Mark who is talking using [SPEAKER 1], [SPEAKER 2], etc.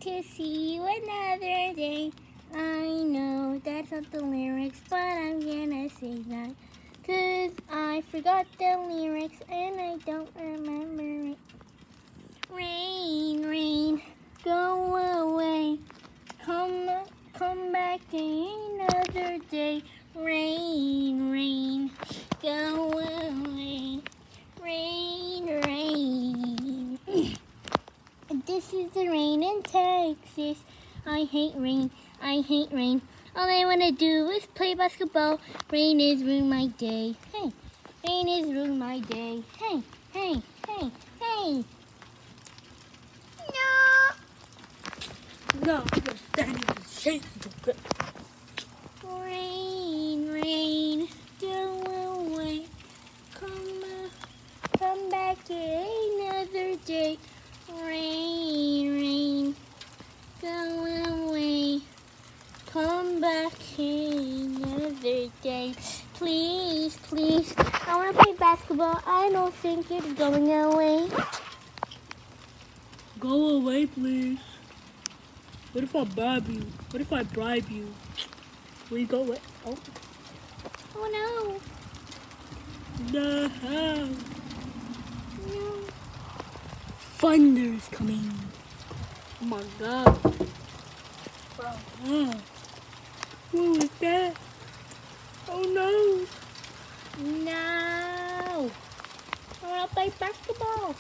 [SPEAKER 1] to see you another day. I know that's not the lyrics, but I'm gonna say that. 'Cause I forgot the lyrics and I don't remember it. Rain, rain, go away. Come back another day. Rain, rain, go away. Rain, rain. This is the rain in Texas. I hate rain. I hate rain. All I want to do is play basketball. Rain is ruin my day. Hey, rain is ruin my day. Hey, hey, hey, hey. No.
[SPEAKER 2] No, you're standing in shade.
[SPEAKER 1] Rain, rain, go away. Come back another day. Rain, rain, go away. Come back another day. Please, please. I want to play basketball. I don't think it's going away.
[SPEAKER 2] Go away, please. What if I bribe you? What if I bribe you? Will you go away? Oh.
[SPEAKER 1] Oh no.
[SPEAKER 2] No.
[SPEAKER 1] No.
[SPEAKER 2] Thunder is coming. Oh my god.
[SPEAKER 1] Bro.
[SPEAKER 2] What was that? Oh no.
[SPEAKER 1] No. I want to play basketball.